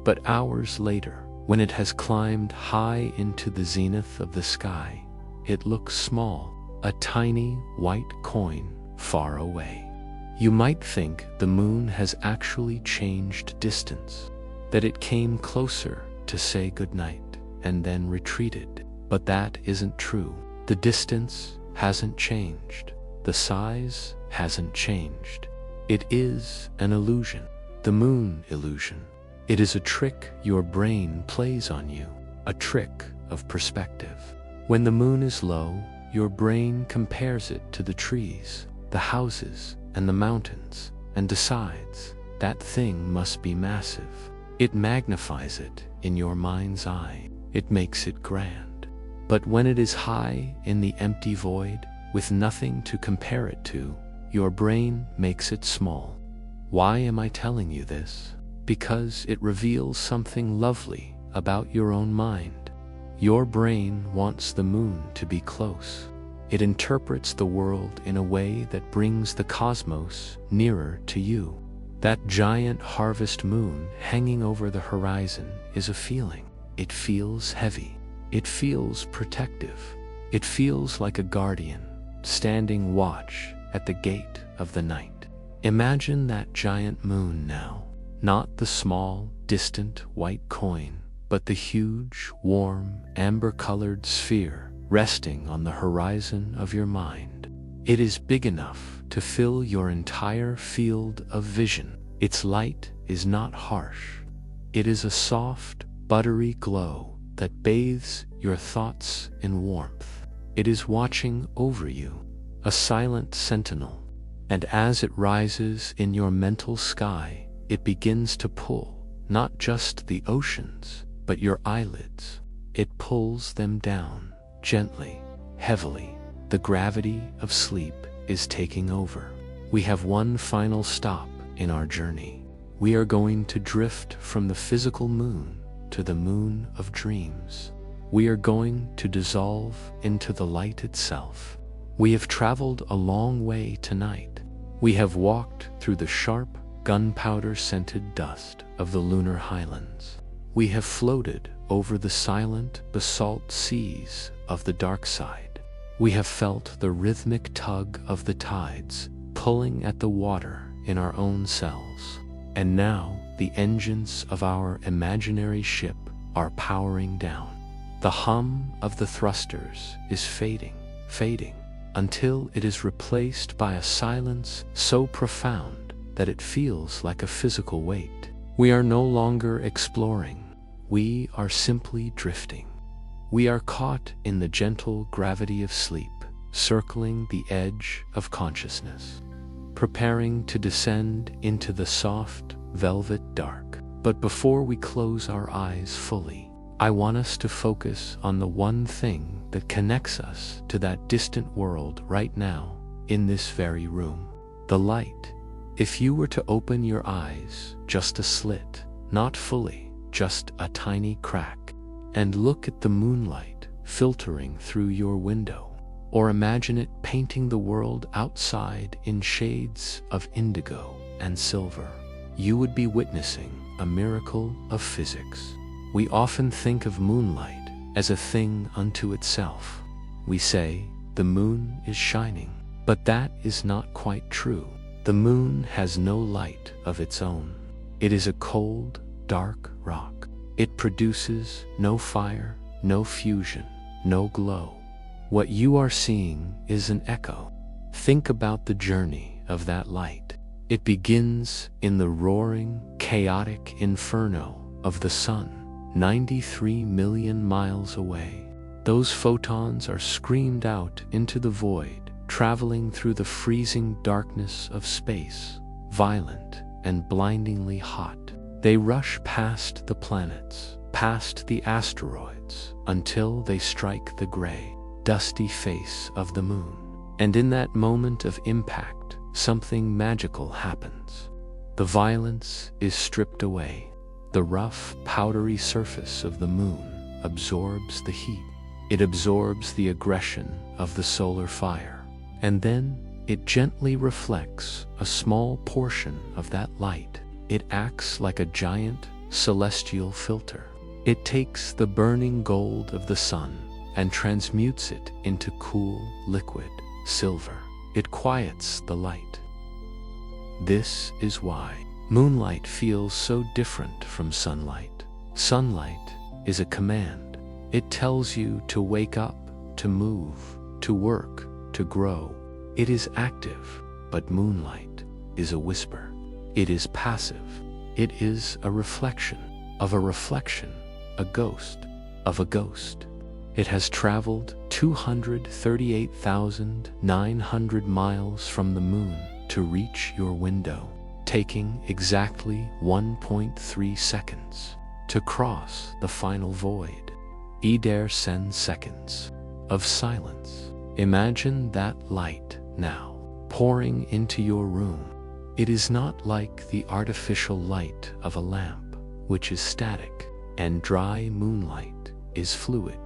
But hours later, when it has climbed high into the zenith of the sky, it looks small, a tiny white coin far away. You might think the moon has actually changed distance, that it came closer to say goodnight and then retreated. But that isn't true. The distance hasn't changed. The size hasn't changed. It is an illusion, the moon illusion. It is a trick your brain plays on you, a trick of perspective. When the moon is low, your brain compares it to the trees, the houses, and the mountains, and decides that thing must be massive. It magnifies it in your mind's eye. It makes it grand. But when it is high in the empty void, with nothing to compare it to, your brain makes it small. Why am I telling you this? Because it reveals something lovely about your own mind. Your brain wants the moon to be close. It interprets the world in a way that brings the cosmos nearer to you. That giant harvest moon hanging over the horizon is a feeling. It feels heavy. It feels protective. It feels like a guardian standing watch at the gate of the night. Imagine that giant moon now, not the small, distant white coin, but the huge, warm, amber-colored sphere resting on the horizon of your mind. It is big enough to fill your entire field of vision. Its light is not harsh. It is a soft, buttery glow that bathes your thoughts in warmth. It is watching over you, a silent sentinel, and as it rises in your mental sky, it begins to pull not just the oceans, but your eyelids. It pulls them down, gently, heavily. The gravity of sleep is taking over. We have one final stop in our journey. We are going to drift from the physical moon to the moon of dreams. We are going to dissolve into the light itself. We have traveled a long way tonight. We have walked through the sharp, gunpowder-scented dust of the lunar highlands. We have floated over the silent basalt seas of the dark side. We have felt the rhythmic tug of the tides pulling at the water in our own cells. And now the engines of our imaginary ship are powering down. The hum of the thrusters is fading, until it is replaced by a silence so profound that it feels like a physical weight. We are no longer exploring. We are simply drifting. We are caught in the gentle gravity of sleep, circling the edge of consciousness, preparing to descend into the soft, velvet dark. But before we close our eyes fully, I want us to focus on the one thing that connects us to that distant world right now, in this very room: the light. If you were to open your eyes just a slit, not fully, just a tiny crack, and look at the moonlight filtering through your window, or imagine it painting the world outside in shades of indigo and silver, you would be witnessing a miracle of physics. We often think of moonlight as a thing unto itself. We say, the moon is shining, but that is not quite true. The moon has no light of its own. It is a cold, dark rock. It produces no fire, no fusion, no glow. What you are seeing is an echo. Think about the journey of that light. It begins in the roaring, chaotic inferno of the sun, 93 million miles away. Those photons are screamed out into the void, traveling through the freezing darkness of space, violent and blindingly hot. They rush past the planets, past the asteroids, until they strike the gray, dusty face of the moon. And in that moment of impact, something magical happens. The violence is stripped away. The rough, powdery surface of the moon absorbs the heat. It absorbs the aggression of the solar fire. And then it gently reflects a small portion of that light. It acts like a giant celestial filter. It takes the burning gold of the sun and transmutes it into cool, liquid silver. It quiets the light. This is why moonlight feels so different from sunlight. Sunlight is a command. It tells you to wake up, to move, to work, to grow. It is active, but moonlight is a whisper. It is passive. It is a reflection of a reflection, a ghost of a ghost. It has traveled 238,900 miles from the moon to reach your window, taking exactly 1.3 seconds to cross the final void. Sen seconds of silence. Imagine that light now pouring into your room. It is not like the artificial light of a lamp, which is static, and dry moonlight is fluid.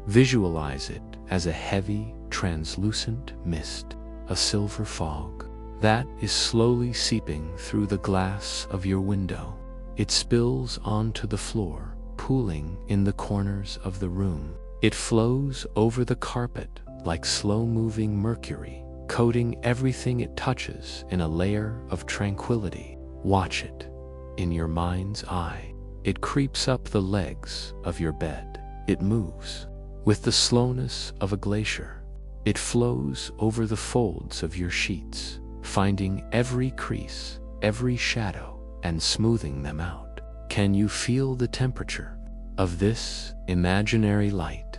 Visualize it as a heavy, translucent mist, a silver fog, that is slowly seeping through the glass of your window. It spills onto the floor, pooling in the corners of the room. It flows over the carpet like slow-moving mercury, coating everything it touches in a layer of tranquility. Watch it in your mind's eye. It creeps up the legs of your bed. It moves with the slowness of a glacier. It flows over the folds of your sheets, finding every crease, every shadow, and smoothing them out. Can you feel the temperature of this imaginary light?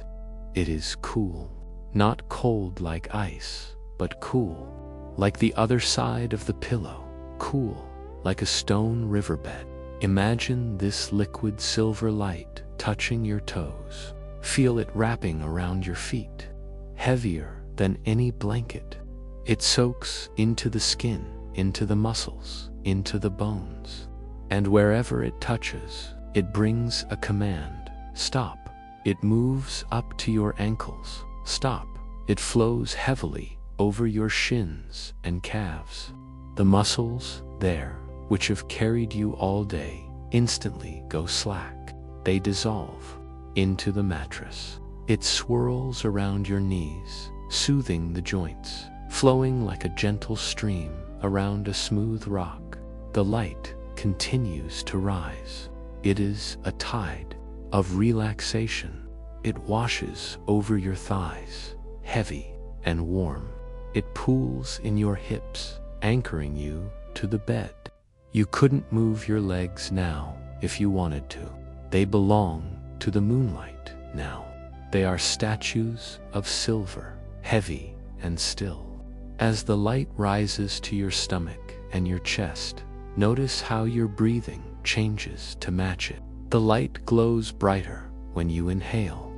It is cool, not cold like ice, but cool, like the other side of the pillow, cool, like a stone riverbed. Imagine this liquid silver light touching your toes. Feel it wrapping around your feet, heavier than any blanket. It soaks into the skin, into the muscles, into the bones. And wherever it touches, it brings a command: stop. It moves up to your ankles. Stop. It flows heavily over your shins and calves. The muscles there, which have carried you all day, instantly go slack. They dissolve into the mattress. It swirls around your knees, soothing the joints, flowing like a gentle stream around a smooth rock. The light continues to rise. It is a tide of relaxation. It washes over your thighs, heavy and warm. It pools in your hips, anchoring you to the bed. You couldn't move your legs now if you wanted to. They belong to the moonlight now. They are statues of silver, heavy and still. As the light rises to your stomach and your chest, notice how your breathing changes to match it. The light glows brighter when you inhale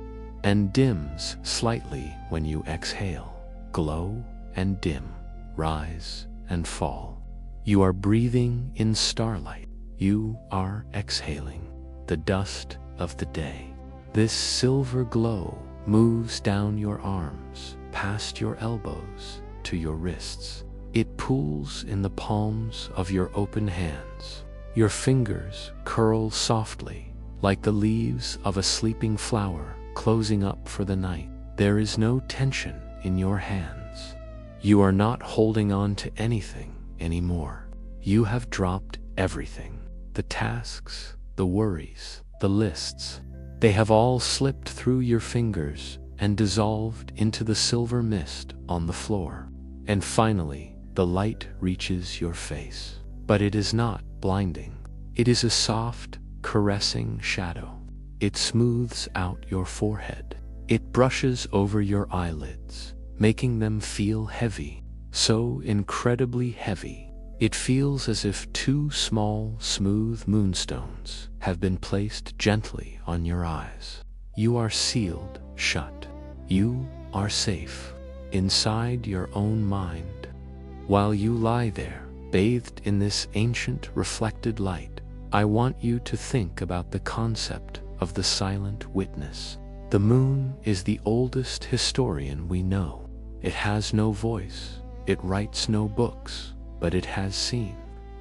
and dims slightly when you exhale. Glow and dim, rise and fall. You are breathing in starlight. You are exhaling the dust of the day. This silver glow moves down your arms, past your elbows to your wrists. It pools in the palms of your open hands. Your fingers curl softly, like the leaves of a sleeping flower closing up for the night. There is no tension in your hands. You are not holding on to anything anymore. You have dropped everything. The tasks, the worries, the lists. They have all slipped through your fingers and dissolved into the silver mist on the floor. And finally, the light reaches your face. But it is not blinding. It is a soft, caressing shadow. It smooths out your forehead. It brushes over your eyelids, making them feel heavy, so incredibly heavy. It feels as if two small, smooth moonstones have been placed gently on your eyes. You are sealed shut. You are safe inside your own mind. While you lie there, bathed in this ancient reflected light, I want you to think about the concept of the silent witness. The moon is the oldest historian we know. It has no voice, it writes no books, but it has seen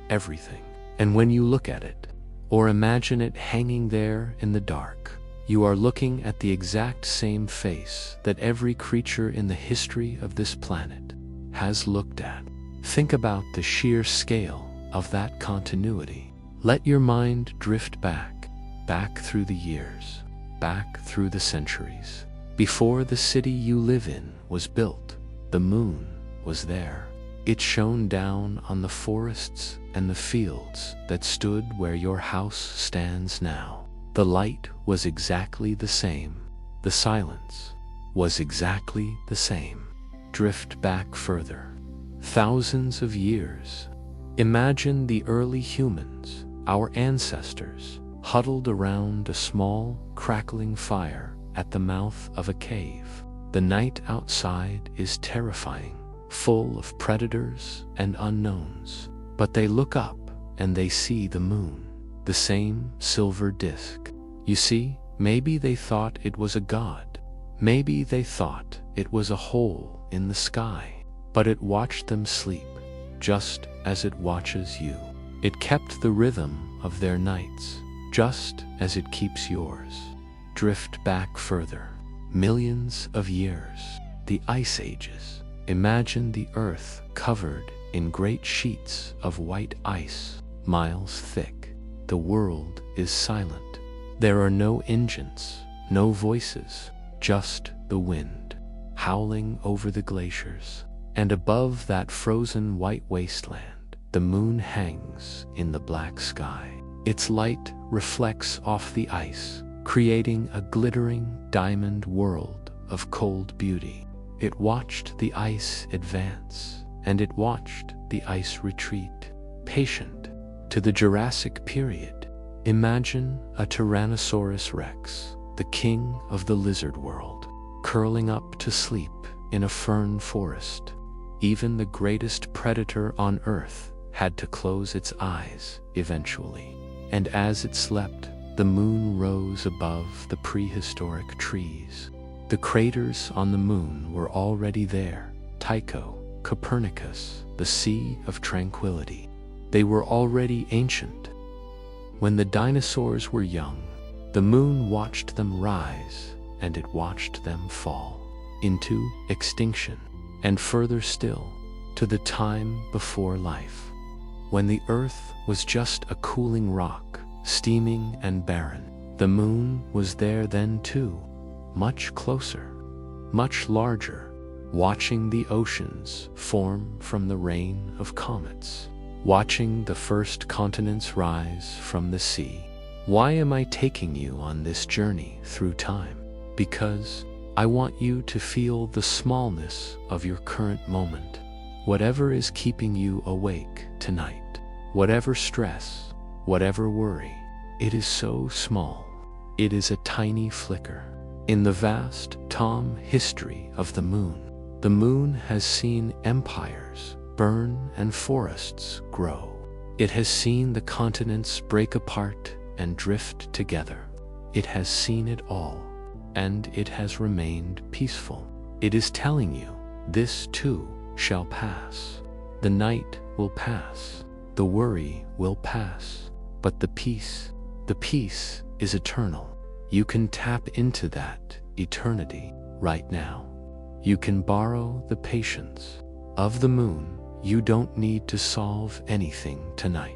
everything. And when you look at it, or imagine it hanging there in the dark, you are looking at the exact same face that every creature in the history of this planet has looked at. Think about the sheer scale of that continuity. Let your mind drift back through the years, back through the centuries. Before the city you live in was built, the moon was there. It shone down on the forests and the fields that stood where your house stands now. The light was exactly the same The silence was exactly the same. Drift back further. Thousands of years. Imagine the early humans, our ancestors, huddled around a small, crackling fire at the mouth of a cave. The night outside is terrifying, full of predators and unknowns. But they look up and they see the moon, the same silver disk. You see, maybe they thought it was a god. Maybe they thought it was a hole in the sky. But it watched them sleep, just as it watches you. It kept the rhythm of their nights, just as it keeps yours. Drift back further. Millions of years. The Ice Ages. Imagine the earth covered in great sheets of white ice, miles thick. The world is silent. There are no engines, no voices, just the wind, howling over the glaciers. And above that frozen white wasteland, the moon hangs in the black sky. Its light reflects off the ice, creating a glittering diamond world of cold beauty. It watched the ice advance, and it watched the ice retreat, patient. To the Jurassic period, imagine a Tyrannosaurus Rex, the king of the lizard world, curling up to sleep in a fern forest. Even the greatest predator on Earth had to close its eyes eventually. And as it slept, the moon rose above the prehistoric trees. The craters on the moon were already there. Tycho, Copernicus, the Sea of Tranquility. They were already ancient. When the dinosaurs were young, the moon watched them rise, and it watched them fall into extinction, and further still, to the time before life, when the earth was just a cooling rock, steaming and barren. The moon was there then too, much closer, much larger, watching the oceans form from the rain of comets, watching the first continents rise from the sea. Why am I taking you on this journey through time? Because I want you to feel the smallness of your current moment. Whatever is keeping you awake tonight, whatever stress, whatever worry, it is so small. It is a tiny flicker. In the vast history of the moon has seen empires burn and forests grow. It has seen the continents break apart and drift together. It has seen it all, and it has remained peaceful. It is telling you, this too shall pass. The night will pass. The worry will pass. But the peace is eternal. You can tap into that eternity right now. You can borrow the patience of the moon. You don't need to solve anything tonight.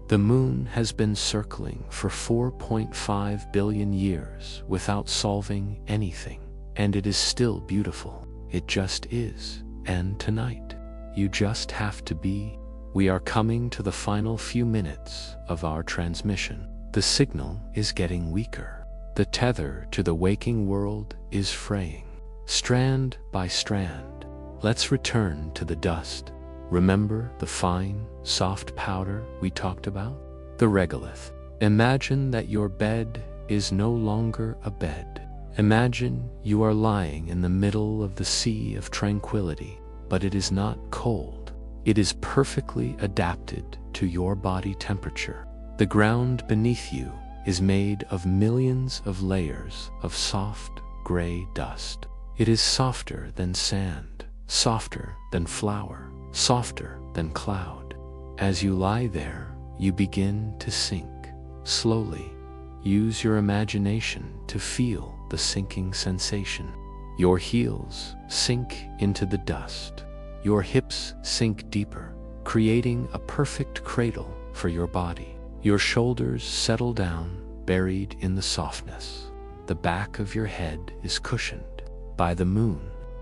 The moon has been circling for 4.5 billion years without solving anything, and it is still beautiful. It just is. And tonight, you just have to be. We are coming to the final few minutes of our transmission. The signal is getting weaker. The tether to the waking world is fraying, strand by strand. Let's return to the dust. Remember the fine, soft powder we talked about? The regolith. Imagine that your bed is no longer a bed. Imagine you are lying in the middle of the Sea of Tranquility, but it is not cold. It is perfectly adapted to your body temperature. The ground beneath you is made of millions of layers of soft, gray dust. It is softer than sand, softer than flour, softer than cloud. As you lie there, you begin to sink. Slowly, use your imagination to feel the sinking sensation. Your heels sink into the dust. Your hips sink deeper, creating a perfect cradle for your body. Your shoulders settle down, buried in the softness. The back of your head is cushioned by the moon.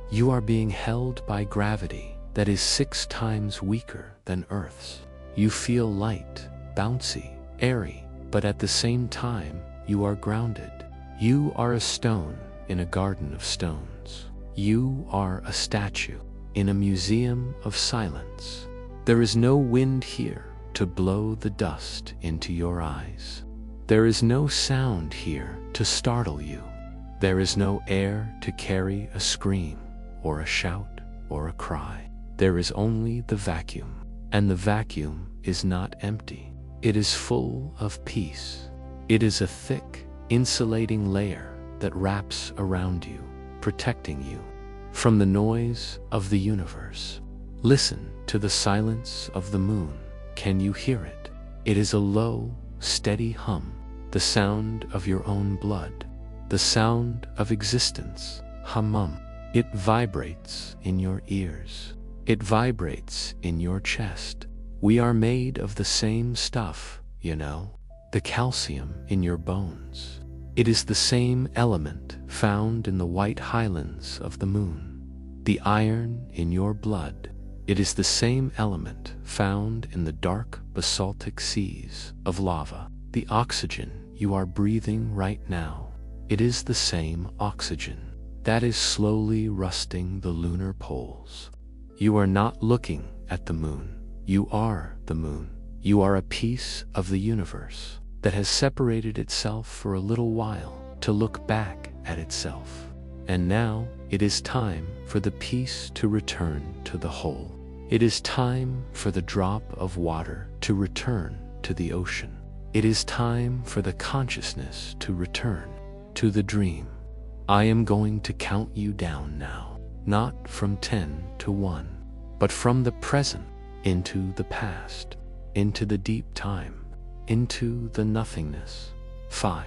You are being held by gravity that is 6 times weaker than Earth's. You feel light, bouncy, airy, but at the same time, you are grounded. You are a stone in a garden of stones. You are a statue in a museum of silence. There is no wind here to blow the dust into your eyes. There is no sound here to startle you. There is no air to carry a scream or a shout or a cry. There is only the vacuum, and the vacuum is not empty. It is full of peace. It is a thick, insulating layer that wraps around you, protecting you from the noise of the universe. Listen to the silence of the moon. Can you hear it? It is a low, steady hum, the sound of your own blood, the sound of existence. Hum. It vibrates in your ears. It vibrates in your chest. We are made of the same stuff, you know, the calcium in your bones. It is the same element found in the white highlands of the moon, the iron in your blood. It is the same element found in the dark basaltic seas of lava. The oxygen you are breathing right now, it is the same oxygen that is slowly rusting the lunar poles. You are not looking at the moon. You are the moon. You are a piece of the universe that has separated itself for a little while to look back at itself. And now it is time for the piece to return to the whole. It is time for the drop of water to return to the ocean. It is time for the consciousness to return to the dream. I am going to count you down now, not from 10 to 1, but from the present into the past, into the deep time, into the nothingness. 5.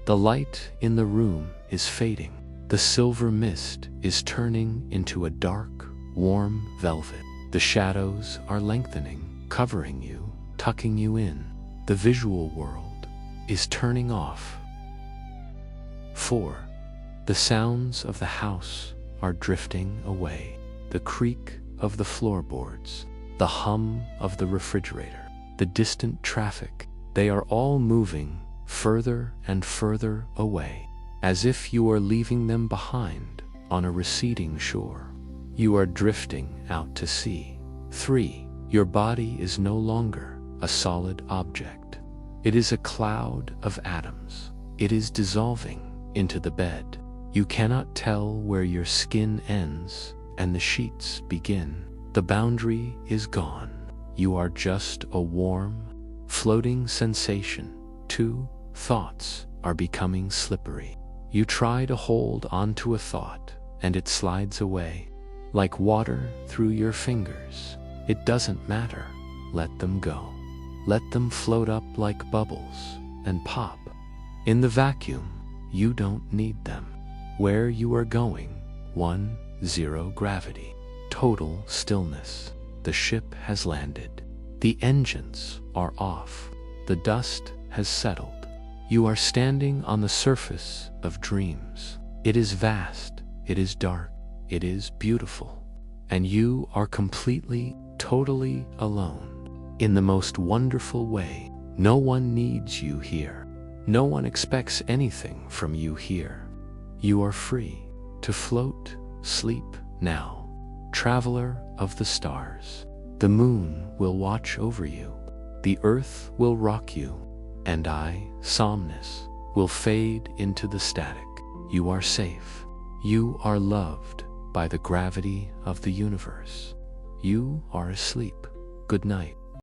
The light in the room is fading. The silver mist is turning into a dark, warm velvet. The shadows are lengthening, covering you, tucking you in. The visual world is turning off. 4. The sounds of the house are drifting away. The creak of the floorboards, the hum of the refrigerator, the distant traffic, they are all moving further and further away, as if you are leaving them behind on a receding shore. You are drifting out to sea. 3. Your body is no longer a solid object. It is a cloud of atoms. It is dissolving into the bed. You cannot tell where your skin ends and the sheets begin. The boundary is gone. You are just a warm, floating sensation. 2. Thoughts are becoming slippery. You try to hold onto a thought and it slides away like water through your fingers. It doesn't matter. Let them go. Let them float up like bubbles and pop. In the vacuum, you don't need them. Where you are going, 0 gravity. Total stillness. The ship has landed. The engines are off. The dust has settled. You are standing on the surface of dreams. It is vast. It is dark. It is beautiful. And you are completely, totally alone. In the most wonderful way. No one needs you here. No one expects anything from you here. You are free to float, sleep now. Traveler of the stars. The moon will watch over you. The earth will rock you. And I, Somnus, will fade into the static. You are safe. You are loved by the gravity of the universe. You are asleep. Good night.